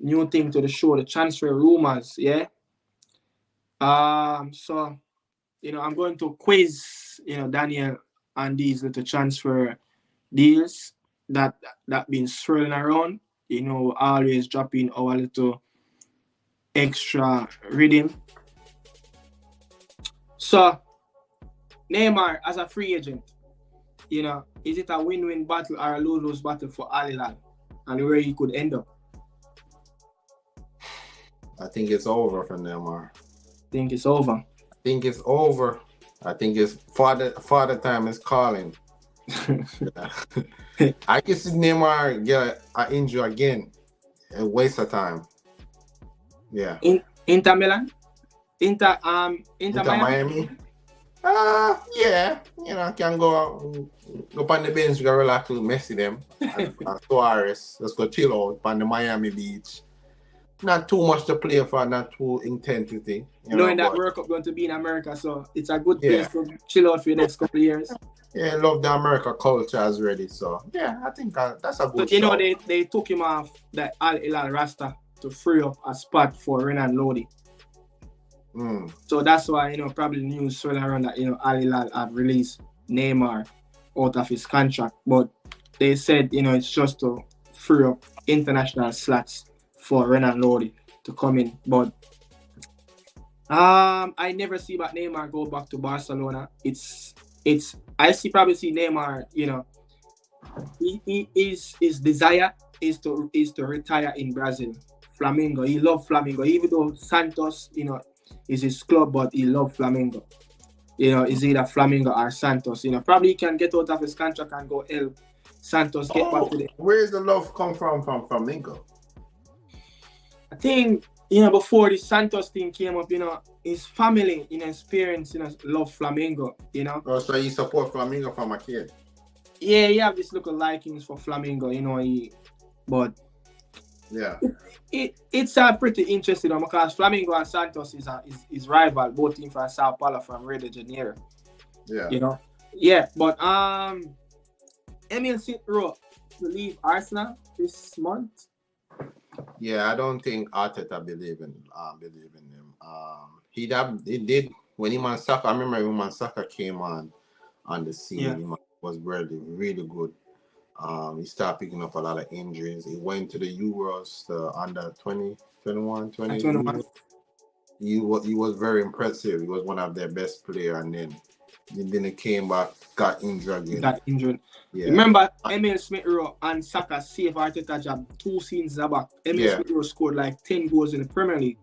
new thing to the show, the transfer rumors. Yeah. So I'm going to quiz Daniel on these little transfer deals that been swirling around. Always dropping our little extra rhythm. So Neymar as a free agent, is it a win-win battle or a lose-lose battle for Hilal and where he could end up? I think it's over for Neymar. Think it's over. I think it's over. I think it's father time is calling. I can see Neymar get an injury again. A waste of time. Yeah. Inter Milan? Inter Miami? Yeah. Can go on the bench, go relax with Messi them. And Suarez. Let's go chill out on the Miami beach. Not too much to play for, not too intensity. Knowing that World Cup going to be in America, so it's a good place to chill out for the next couple of years. Yeah, love the America culture as ready. So yeah, I think that's a good. But they took him off the Al Hilal roster to free up a spot for Renan Lodi. So that's why probably news swirling around that Al Hilal have released Neymar out of his contract, but they said it's just to free up international slots for Renan Lodi to come in. But I never see about Neymar go back to Barcelona. I probably see Neymar, his desire is to retire in Brazil. Flamengo. He loves Flamengo. Even though Santos, is his club, but he loves Flamengo. Is either Flamengo or Santos. Probably he can get out of his contract and go help Santos get back to the. Where does the love come from Flamengo? I think, before the Santos thing came up, his family, his parents, love Flamengo, Oh, so you support Flamengo from a kid? Yeah, he have this little likings for Flamengo, but yeah, it's pretty interesting because Flamengo and Santos is rival, both teams from Sao Paulo from Rio de Janeiro. Yeah. Yeah, but Emil Smith-Rowe to leave Arsenal this month. Yeah, I don't think Arteta believe in him. He did when Saka. I remember when Saka came on the scene. Yeah. He was really, really good. He started picking up a lot of injuries. He went to the Euros, under 20, 21, 20. 21. He was very impressive. He was one of their best players, and then he came back, got injured again. Yeah. Remember, Emil Smith-Rowe and Saka saved Arteta job 2 seasons back. Emil Smith-Rowe scored like 10 goals in the Premier League.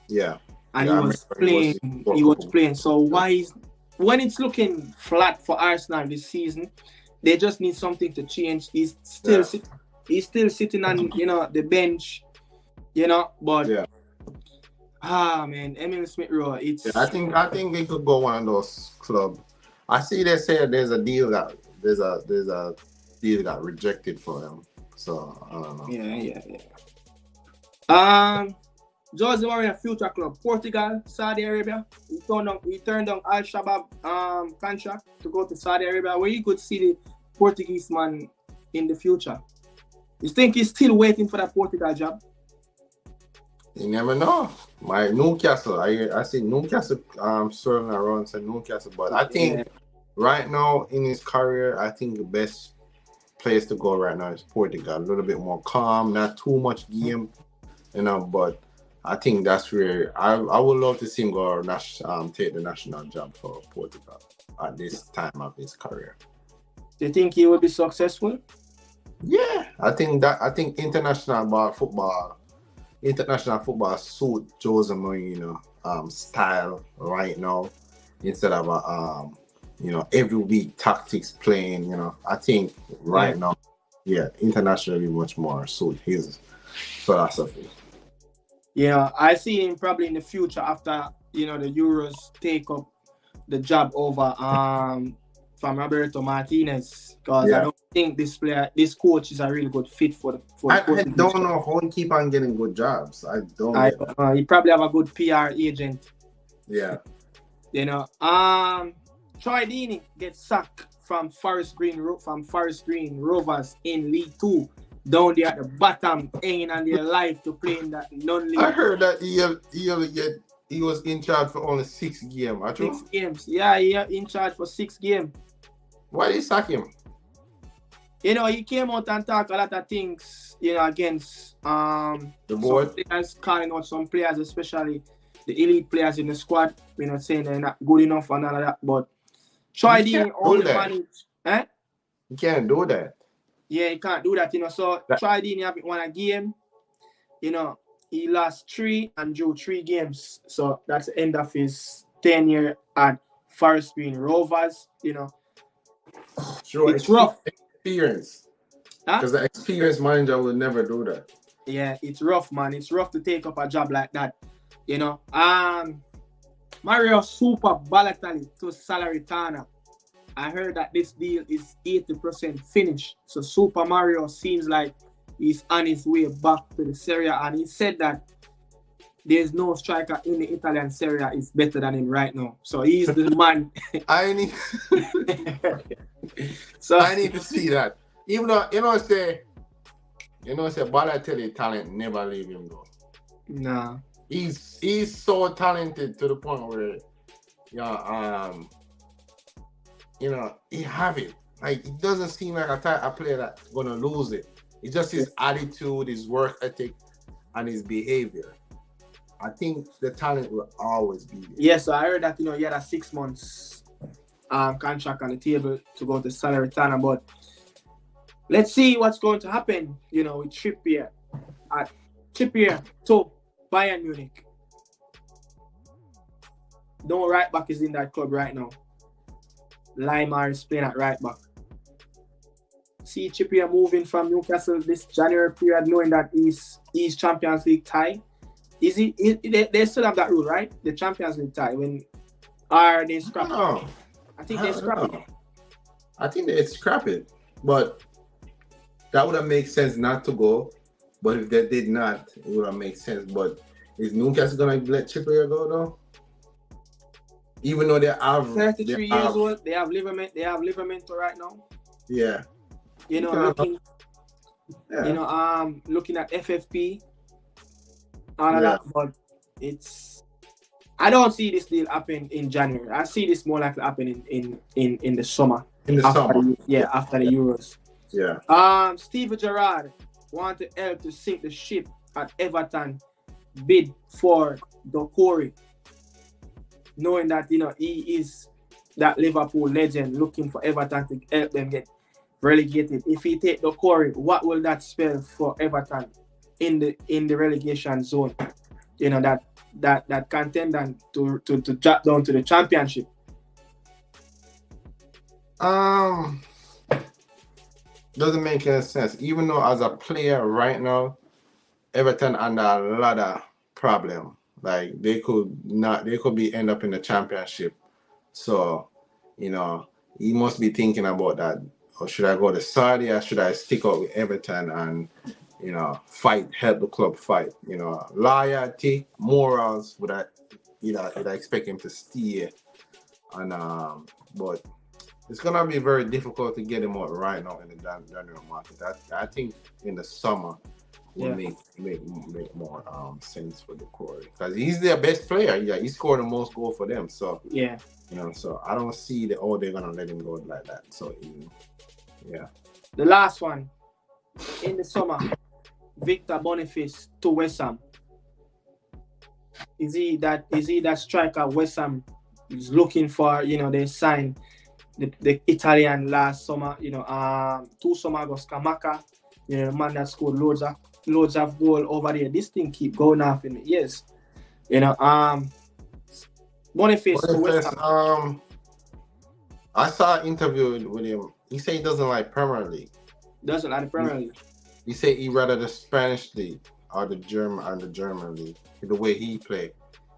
Yeah. And he was playing. So when it's looking flat for Arsenal this season, they just need something to change. He's still sitting on the bench, but man, Emil Smith-Rowe, I think he could go one of those clubs. I see they say there's a deal that got rejected for him. So I don't know. Yeah. Jose Mourinho future club, Portugal, Saudi Arabia. We turned down Al Shabab contract to go to Saudi Arabia, where you could see the Portuguese man in the future. You think he's still waiting for that Portugal job? You never know. My Newcastle, I see Newcastle swirling around saying Newcastle, but I think right now in his career, I think the best place to go right now is Portugal. A little bit more calm, not too much game, but I think that's where I would love to see him go take the national job for Portugal at this time of his career. Do you think he will be successful? Yeah, I think international football suit Jose Mourinho style right now instead of every week tactics playing. I think right now, internationally much more suit his philosophy. Yeah, I see him probably in the future after the Euros take up the job over from Roberto Martinez, because I don't think this coach is a really good fit for I don't know how he keep on getting good jobs. I don't. He probably have a good PR agent. Yeah. Troy Deeney gets sacked from Forest Green Rovers in League 2 down there at the bottom, hanging on their life to play in that non-league. I heard that he was in charge for only 6 games. 6 games. Yeah, in charge for 6 games. Why did he sack him? You know, he came out and talked a lot of things, you know, against the board. Some players, calling out some players, especially the elite players in the squad, you know, saying they're not good enough and all of that. But Troy Deeney only managed. You can't do that. Yeah, you can't do that, you know. So Troy Deeney haven't won a game. You know, he lost 3 and drew 3 games. So that's the end of his tenure at Forest Green Rovers, you know. Sure, it's rough. Experience. Because the experienced manager will never do that. Yeah, it's rough, man. It's rough to take up a job like that. You know. Mario Super Balotelli to Salernitana. I heard that this deal is 80% finished. So Super Mario seems like he's on his way back to the Serie A, and he said that there's no striker in the Italian Serie A is better than him right now. So he's the man. I need to see that. Even though say Balotelli talent never leave him though. Nah. He's so talented to the point where he have it. Like, it doesn't seem like a player that's gonna lose it. It's just his attitude, his work ethic, and his behavior. I think the talent will always be there. Yes, so I heard that, you know, he had a 6 months contract on the table to go to Salernitana, but let's see what's going to happen, you know, with Trippier to Bayern Munich. No right back is in that club right now. Neymar is playing at right back. See Trippier moving from Newcastle this January period, knowing that he's Champions League tie. They still have that rule, right? The Champions League tie. Are they scrap it? I think they scrap it. I think they scrap it, but that would have made sense not to go. But if they did not, it would have made sense. But is Newcastle gonna let Trippier go though? Even though they have 33 years old, they have Livramento right now. Yeah. You know, looking at FFP, all of that, but I don't see this deal happen in January. I see this more likely happening in the summer. After the Euros. Yeah. Steve Gerrard wanted help to sink the ship at Everton bid for Doucouré, knowing that, you know, he is that Liverpool legend looking for Everton to help them get relegated. If he take Doucouré, what will that spell for Everton in the relegation zone? You know, that contender to drop down to the Championship. Doesn't make any sense. Even though as a player right now, Everton under a lot of problem. Like they could be end up in the Championship. So, you know, he must be thinking about that. Or should I go to Saudi, or should I stick out with Everton and, you know, help the club fight? You know, loyalty, morals, would I expect him to stay? And but it's gonna be very difficult to get him out right now in the January market. I think in the summer will make more sense for Doucouré, because he's their best player. Yeah, he scored the most goal for them. So yeah, you know, so I don't see they're gonna let him go like that. So yeah. The last one in the summer, Victor Boniface to West Ham. Is he that striker West Ham is looking for? You know, they signed the Italian last summer. You know, 2 summers ago, Scamacca. You know, the man that scored loads of goal over there. This thing keep going off in the years. You know, Boniface to West Ham. I saw an interview with him. He said he doesn't like Premier League. Doesn't like the Premier League. He said he rather the Spanish league or the German league. The way he played.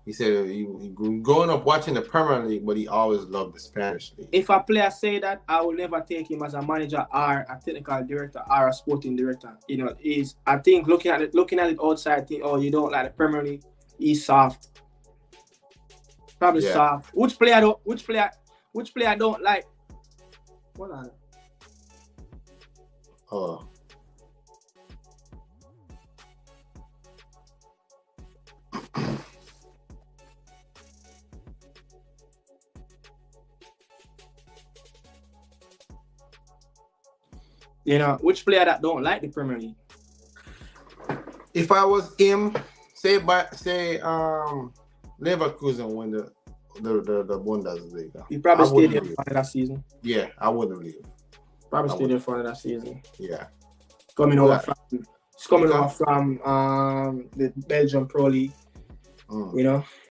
He said he growing up watching the Premier League, but he always loved the Spanish league. If a player say that, I will never take him as a manager or a technical director or a sporting director. You know, I think looking at it outside, think, oh, you don't like the Premier League. He's soft. Probably soft. Which player don't like? What are they? Oh. You know, which player that don't like the Premier League? If I was him, say Leverkusen win the Bundesliga. He probably stay there for that season. Yeah, I wouldn't leave. Probably stay there for that season. Yeah. Coming over from the Belgian Pro League. You know.